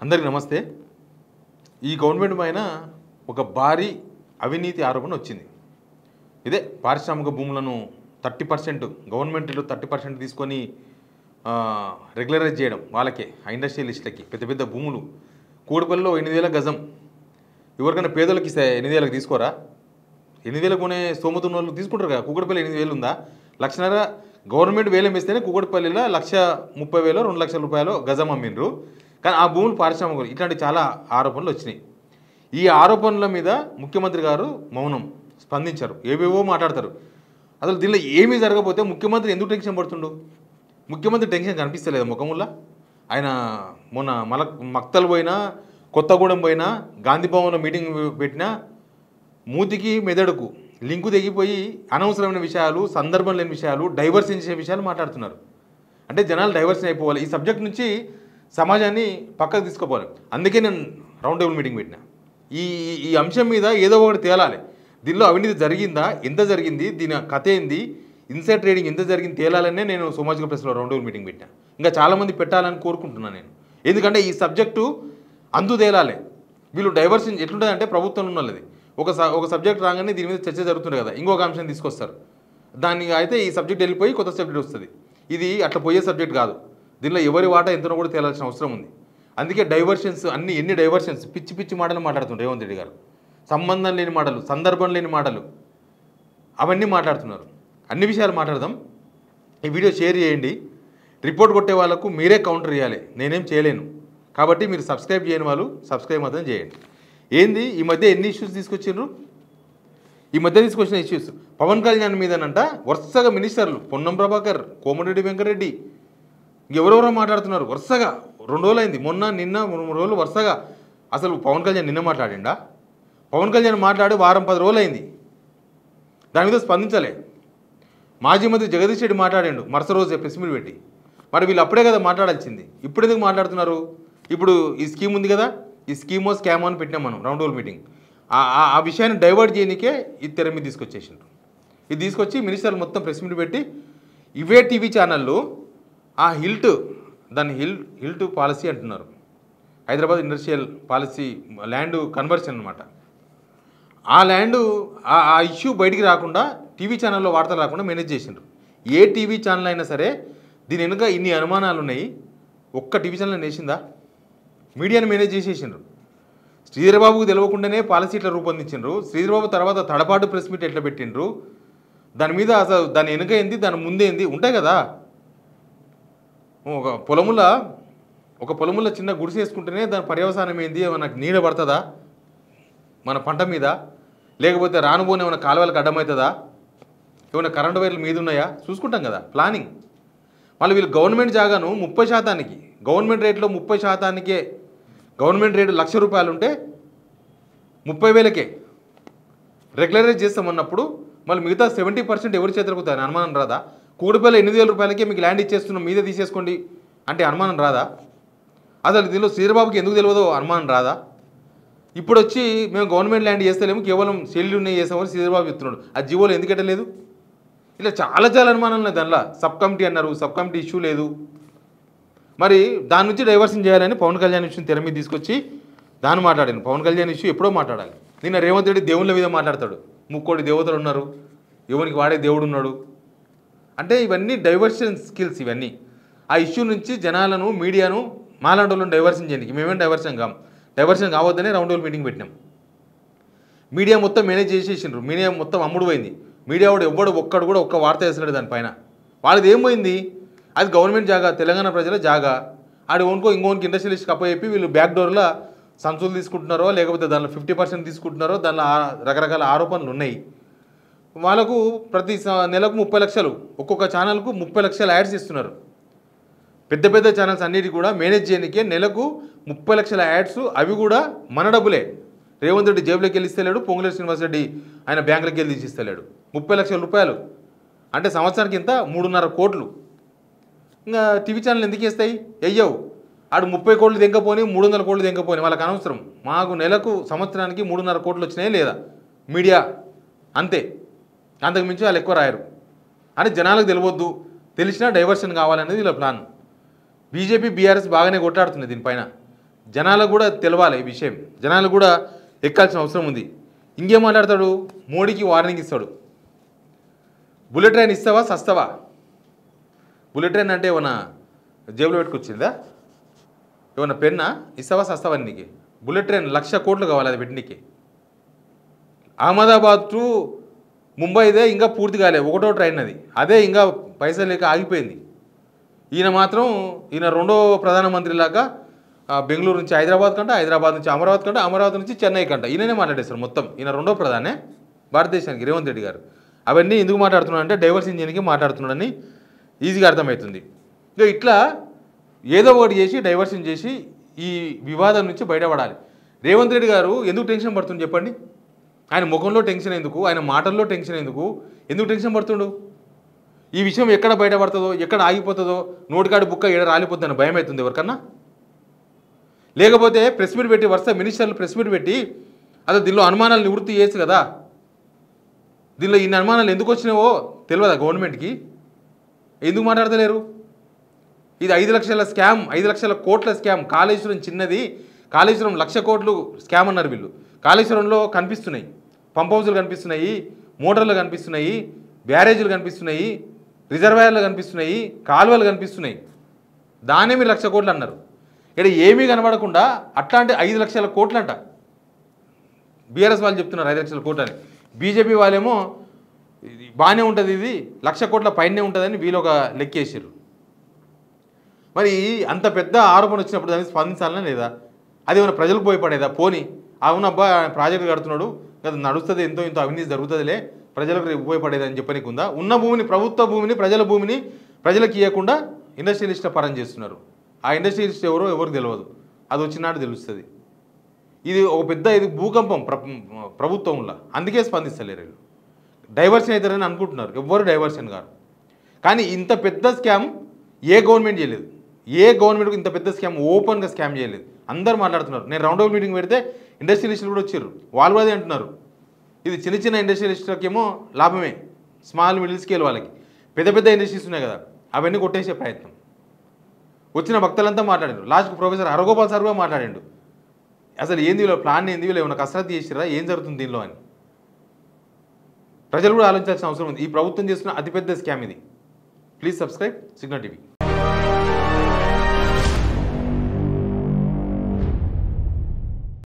అందరికీ నమస్తే. ఈ గవర్నమెంట్ పైన ఒక భారీ అవినీతి ఆరోపణ వచ్చింది. ఇదే పారిశ్రామిక భూములను 30% గవర్నమెంట్లో 30% తీసుకొని రెగ్యులరైజ్ చేయడం వాళ్ళకే, ఆ ఇండస్ట్రియలిస్టులకి పెద్ద పెద్ద భూములు. కూడపల్లిలో 8,000 గజం. ఎవరికైనా పేదలకు ఇస్తే 8,000 తీసుకోరా? 8,000 కొనే స్తోమత ఉన్న వాళ్ళు తీసుకుంటారు కదా. కూకట్పల్లి 8,000 ఉందా? 1,00,000 గవర్నమెంట్ వేలం వేస్తేనే కూకట్పల్లిలో 1,30,000 2 లక్షల రూపాయలు గజం అమ్మిండ్రు. కానీ ఆ భూములు పారిశ్రామిక, ఇట్లాంటి చాలా ఆరోపణలు వచ్చినాయి. ఈ ఆరోపణల మీద ముఖ్యమంత్రి గారు మౌనం, స్పందించారు. ఏవేవో మాట్లాడతారు. అసలు దీనిలో ఏమీ జరగకపోతే ముఖ్యమంత్రి ఎందుకు టెన్షన్ పడుతుండు? ముఖ్యమంత్రి టెన్షన్ కనిపిస్తలేదు ముఖముల్లా. ఆయన మొన్న మక్తల్ పోయినా, కొత్తగూడెం పోయినా, గాంధీ భవన్లో మీటింగ్ పెట్టినా మూతికి మెదడుకు లింకు తెగిపోయి అనవసరమైన విషయాలు, సందర్భం లేని విషయాలు, డైవర్షన్ చేసే విషయాలు మాట్లాడుతున్నారు. అంటే జనాలు డైవర్షన్ అయిపోవాలి. ఈ సబ్జెక్ట్ నుంచి సమాజాన్ని పక్కకు తీసుకోపోవాలి. అందుకే నేను రౌండ్ టేబుల్ మీటింగ్ పెట్టినా. ఈ అంశం మీద ఏదో ఒకటి తేలాలి. దీనిలో అవినీతి జరిగిందా, ఎంత జరిగింది, దీని కథ ఏంది, ఇన్సైడ్ ట్రేడింగ్ ఎంత జరిగింది తేలాలనే నేను సామాజిక ప్రెస్లో రౌండ్ టేబుల్ మీటింగ్ పెట్టాను. ఇంకా చాలామంది పెట్టాలని కోరుకుంటున్నాను నేను. ఎందుకంటే ఈ సబ్జెక్టు అందు తేలాలి. వీళ్ళు డైవర్షన్ ఎట్లుంటుందంటే ప్రభుత్వంలో ఉన్నది ఒక సబ్జెక్ట్ రాగానే దీని మీద చర్చ జరుగుతుంది కదా, ఇంకొక అంశం తీసుకొస్తారు. దాన్ని అయితే ఈ సబ్జెక్ట్ వెళ్ళిపోయి కొత్త సబ్జెక్ట్ వస్తుంది. ఇది అట్లా పోయే సబ్జెక్ట్ కాదు. దీనిలో ఎవరి వాటా ఎంతనో కూడా తేలాల్సిన అవసరం ఉంది. అందుకే డైవర్షన్స్ ఎన్ని డైవర్షన్స్, పిచ్చి పిచ్చి మాటలు మాట్లాడుతున్నారు రేవంత్ రెడ్డి గారు. సంబంధం లేని మాటలు, సందర్భం లేని మాటలు, అవన్నీ మాట్లాడుతున్నారు. అన్ని విషయాలు మాట్లాడదాం. ఈ వీడియో షేర్ చేయండి. రిపోర్ట్ కొట్టే వాళ్ళకు మీరే కౌంటర్ ఇవ్వాలి, నేనేం చేయలేను. కాబట్టి మీరు సబ్స్క్రైబ్ చేయని వాళ్ళు సబ్స్క్రైబ్ మాత్రం చేయండి. ఏంది ఈ మధ్య ఎన్ని ఇష్యూస్ తీసుకొచ్చిండ్రు? ఈ మధ్య తీసుకొచ్చిన ఇష్యూస్ పవన్ కళ్యాణ్ మీదనంట వరుసగా మినిస్టర్లు, పొన్నం ప్రభాకర్, కోమటిరెడ్డి వెంకటరెడ్డి, ఎవరెవరో మాట్లాడుతున్నారు వరుసగా. 2 రోజులు అయింది, మొన్న నిన్న 3 రోజులు వరుసగా. అసలు పవన్ కళ్యాణ్ నిన్న మాట్లాడిండా? పవన్ కళ్యాణ్ మాట్లాడి వారం 10 రోజులు అయింది. దాని మీద స్పందించలే. మాజీ మంత్రి జగదీష్ రెడ్డి మాట్లాడిండు మరుస రోజే ప్రెస్ మీట్ పెట్టి. మరి వీళ్ళు అప్పుడే కదా మాట్లాడాల్సింది, ఇప్పుడు ఎందుకు మాట్లాడుతున్నారు? ఇప్పుడు ఈ స్కీమ్ ఉంది కదా, ఈ స్కీమో స్కామో అని పెట్టినాం మనం రౌండ్ టేబుల్ మీటింగ్. ఆ విషయాన్ని డైవర్ట్ చేయడానికే ఈ తెర మీద తీసుకొచ్చేసిండ్రు. ఇది తీసుకొచ్చి మినిస్టర్లు మొత్తం ప్రెస్ మీట్ పెట్టి ఇవే టీవీ ఛానళ్ళు ఆ దాన్ని హిల్ట్ పాలసీ అంటున్నారు. Hyderabad industrial policy land conversion అనమాట. ఆ ల్యాండ్ ఆ ఇష్యూ బయటికి రాకుండా, టీవీ ఛానల్లో వార్తలు రాకుండా మేనేజ్ చేసిండ్రు. ఏ టీవీ ఛానల్ అయినా సరే దీని వెనుక ఇన్ని అనుమానాలు ఉన్నాయి, ఒక్క టీవీ ఛానల్ వేసిందా? మీడియాని మేనేజ్ చేసేసిండ్రు. శ్రీధరబాబుకు తెలియకుండానే పాలసీ ఇట్లా రూపొందించిండ్రు. శ్రీధరబాబు తర్వాత తడపాటు ప్రెస్ మీట్ ఎట్లా పెట్టిండ్రు, దాని మీద అసలు దాని వెనుక ఏంది, దాని ముందేంది ఉంటాయి కదా. ఒక పొలముల చిన్న గుడిసె వేసుకుంటేనే దాని పర్యవసానం ఏంది, మనకు నీడ పడుతుందా మన పంట మీద, లేకపోతే రానుపోని ఏమైనా కాలువలకు అడ్డమవుతుందా, ఏమైనా కరెంటు వైర్లు మీద ఉన్నాయా చూసుకుంటాం కదా, ప్లానింగ్. మళ్ళీ వీళ్ళు గవర్నమెంట్ జాగాను 30%, గవర్నమెంట్ రేట్లో 30%కే, గవర్నమెంట్ రేటు ₹1,00,000 ఉంటే 30,000కే రెగ్యులరైజ్ చేస్తామన్నప్పుడు మళ్ళీ మిగతా 70% ఎవరి చేతులకు పోతాయని అనుమానం రాదా? కూడిపల్లి 8,000 రూపాయలకే మీకు ల్యాండ్ ఇచ్చేస్తున్నాం, మీదే తీసేసుకోండి అంటే అనుమానం రాదా? అసలు దీనిలో శ్రీధరబాబుకి ఎందుకు తెలియదో అనుమానం రాదా? ఇప్పుడు వచ్చి మేము గవర్నమెంట్ ల్యాండ్ చేస్తలేము, కేవలం సెల్లునే చేసామని శ్రీధరబాబు చెప్తున్నాడు. ఆ జీవోలో ఎందుకు ఎట్టలేదు? ఇలా చాలా అనుమానాలు ఉన్నాయి. దానిలో సబ్ కమిటీ అన్నారు, సబ్ కమిటీ ఇష్యూ లేదు. మరి దాని నుంచి డైవర్షన్ చేయాలని పవన్ కళ్యాణ్ ఇష్యూని తెర మీద తీసుకొచ్చి దాన్ని మాట్లాడాను. పవన్ కళ్యాణ్ ఇష్యూ ఎప్పుడో మాట్లాడాలి. నిన్న రేవంత్ రెడ్డి దేవుళ్ళ మీద మాట్లాడతాడు. 3 దేవతలు ఉన్నారు, ఎవరికి వాడే దేవుడు ఉన్నాడు అంటే ఇవన్నీ డైవర్షన్ స్కిల్స్. ఇవన్నీ ఆ ఇష్యూ నుంచి జనాలను, మీడియాను, మాలాంటి వాళ్ళని డైవర్షన్ చేయడానికి. మేమేం డైవర్షన్ కావద్దనే రౌండ్ టేబుల్ మీటింగ్ పెట్టినాం. మీడియా మొత్తం మేనేజ్ చేసేసిండ్రు. మీడియా మొత్తం అమ్ముడు పోయింది. మీడియా వాడు ఒక్కడు కూడా ఒక్క వార్త వేసలేడు దానిపైన. వాళ్ళది ఏం పోయింది? అది గవర్నమెంట్ జాగా, తెలంగాణ ప్రజల జాగా. ఆడు ఇంకోనికి ఇండస్ట్రియలిస్ట్కి అప్పచెప్పి వీళ్ళు బ్యాక్ డోర్లో సంచులు తీసుకుంటున్నారో, లేకపోతే దానిలో 50% తీసుకుంటున్నారో, దానిలో రకరకాల ఆరోపణలు ఉన్నాయి. వాళ్ళకు ప్రతి నెలకు 30 లక్షలు, ఒక్కొక్క ఛానల్కు 30 లక్షల యాడ్స్ ఇస్తున్నారు. పెద్ద పెద్ద ఛానల్స్ అన్నిటి కూడా మేనేజ్ చేయడానికే నెలకు 30 లక్షల యాడ్స్. అవి కూడా మన డబ్బులే. రేవంత్ రెడ్డి జేబులోకి వెళ్ళి ఇస్తలేడు, పొంగులేరు శ్రీనివాసరెడ్డి ఆయన బ్యాంకులకి వెళ్ళి తీసిస్తలేడు. 30 లక్షల రూపాయలు అంటే సంవత్సరానికి ఇంత 3.5 కోట్లు. ఇంకా టీవీ ఛానల్ ఎందుకు వేస్తాయి? వెయ్యవు. ఆడు 30 కోట్లు దెంకపోని, 300 కోట్లు దెంకపోని వాళ్ళకి అనవసరం. మాకు నెలకు సంవత్సరానికి 3.5 కోట్లు వచ్చినాయి లేదా మీడియా అంతే, అంతకుమించి వాళ్ళు ఎక్కువ రాయరు అని జనాలకు తెలియవద్దు. తెలిసినా డైవర్షన్ కావాలనేది వీళ్ళ ప్లాన్. బీజేపీ, బీఆర్ఎస్ బాగానే కొట్లాడుతున్నాయి దీనిపైన. జనాలకు కూడా తెలవాలి ఈ విషయం, జనాలకు కూడా ఎక్కాల్సిన అవసరం ఉంది. ఇంకేం మాట్లాడతాడు, మోడీకి వార్నింగ్ ఇస్తాడు. బుల్లెట్ ట్రైన్ ఇస్తావా సస్తావా? బుల్లెట్ ట్రైన్ అంటే ఏమన్నా జేబులో పెట్టుకొచ్చిందా? ఏమన్నా పెన్నా? ఇస్తావా సస్తావా నీకు? బుల్లెట్ ట్రైన్ 1,00,000 కోట్లు కావాలి అది పెట్టినీకి. అహ్మదాబాద్ టు ముంబైదే ఇంకా పూర్తి కాలే, ఒకటో ట్రైన్ అది, అదే ఇంకా పైసలు లేక ఆగిపోయింది. ఈయన రెండో ప్రధానమంత్రిలాగా బెంగళూరు నుంచి హైదరాబాద్ కంట, హైదరాబాద్ నుంచి అమరావతి కంట, అమరావతి నుంచి చెన్నై కంట, ఈయననే మాట్లాడేస్తారు మొత్తం. ఈయన రెండో ప్రధానే భారతదేశానికి, రేవంత్ రెడ్డి గారు. అవన్నీ ఎందుకు మాట్లాడుతున్నాడు అంటే డైవర్స్ ఇంజిన్కి మాట్లాడుతున్నాడని ఈజీగా అర్థమవుతుంది. ఇట్లా ఏదో ఒకటి చేసి డైవర్షన్ చేసి ఈ వివాదం నుంచి బయటపడాలి. రేవంత్ రెడ్డి గారు ఎందుకు టెన్షన్ పడుతుంది చెప్పండి? ఆయన ముఖంలో టెన్షన్ ఎందుకు, ఆయన మాటల్లో టెన్షన్ ఎందుకు టెన్షన్ పడుతుండు? ఈ విషయం ఎక్కడ బయటపడుతుందో, ఎక్కడ ఆగిపోతుందో, నోటికాడి బుక్క ఎక్కడ రాలిపోతుందని భయం అవుతుంది ఎవరికన్నా? లేకపోతే ప్రెస్ మీట్ పెట్టి, వరుస మినిస్టర్లు ప్రెస్ మీట్ పెట్టి అసలు దీనిలో అనుమానాలు నివృత్తి చేయొచ్చు కదా. దీనిలో ఇన్ని అనుమానాలు ఎందుకు వచ్చినావో తెలియదా గవర్నమెంట్కి? ఎందుకు మాట్లాడతలేరు? ఇది 5 లక్షల స్కామ్, 5 లక్షల కోట్ల స్కామ్. కాళేశ్వరం చిన్నది, కాళేశ్వరం 1,00,000 కోట్లు స్కామ్ అన్నారు వీళ్ళు. కాళేశ్వరంలో కనిపిస్తున్నాయి, పంప్ హౌజులు కనిపిస్తున్నాయి, మోటార్లు కనిపిస్తున్నాయి, బ్యారేజీలు కనిపిస్తున్నాయి, రిజర్వాయర్లు కనిపిస్తున్నాయి, కాలువలు కనిపిస్తున్నాయి. దానే మీరు 1,00,000 కోట్లు అన్నారు. ఇక్కడ ఏమీ కనబడకుండా అట్లాంటి 5 లక్షల కోట్లు అంట. బీఆర్ఎస్ వాళ్ళు చెప్తున్నారు 5 లక్షల కోట్లు అని. బీజేపీ వాళ్ళేమో బాగానే ఉంటుంది, ఇది 1,00,000 కోట్ల పైనే ఉంటుందని వీళ్ళు ఒక లెక్కేసారు. మరి అంత పెద్ద ఆరోపణ వచ్చినప్పుడు దానికి స్పందించాలనే లేదా? అది ఏమైనా ప్రజలకు భయపడేదా? పోనీ అవునబ్బా ప్రాజెక్టు కడుతున్నాడు కదా, నడుస్తుంది, ఎంతో ఇంతో అవినీతి జరుగుతుందిలే, ప్రజలకు ఉపయోగపడేదని చెప్పనీకి ఉందా? ఉన్న భూమిని, ప్రభుత్వ భూమిని, ప్రజల భూమిని ప్రజలకు ఇవ్వకుండా ఇండస్ట్రియలిస్ట్ల పరం చేస్తున్నారు. ఆ ఇండస్ట్రియలిస్ట్ ఎవరికి తెలియదు, అది వచ్చినాడు తెలుస్తుంది. ఇది ఒక పెద్ద భూకంపం ప్రభుత్వంలో, అందుకే స్పందిస్తలేరు వీళ్ళు. డైవర్షన్ అవుతారని అనుకుంటున్నారు, ఎవ్వరు డైవర్షన్ కాదు. కానీ ఇంత పెద్ద స్కామ్ ఏ గవర్నమెంట్ చేయలేదు. ఏ గవర్నమెంట్కి ఇంత పెద్ద స్కామ్ ఓపెన్గా స్కామ్ చేయలేదు. అందరూ మాట్లాడుతున్నారు. నేను రౌండ్ టేబుల్ మీటింగ్ పెడితే ఇండస్ట్రియలిస్టులు కూడా వచ్చారు, వాళ్ళు కూడా అదే అంటున్నారు. ఇది చిన్న చిన్న ఇండస్ట్రియలిస్టులకేమో లాభమే, స్మాల్ మిడిల్ స్కేల్ వాళ్ళకి. పెద్ద పెద్ద ఇండస్ట్రీస్ ఉన్నాయి కదా, అవన్నీ కొట్టేసే ప్రయత్నం. వచ్చిన భక్తులంతా మాట్లాడారు. లాస్ట్కి ప్రొఫెసర్ హరగోపాల్ సార్ కూడా మాట్లాడాడు. అసలు ఏంది వీళ్ళ ప్లాన్, ఏంది వీళ్ళు ఏమైనా కసరత్తు చేసిరా, ఏం జరుగుతుంది దీనిలో అని ప్రజలు కూడా ఆలోచించాల్సిన అవసరం ఉంది. ఈ ప్రభుత్వం చేస్తున్న అతిపెద్ద స్కామ్ ఇది. Please subscribe signal TV.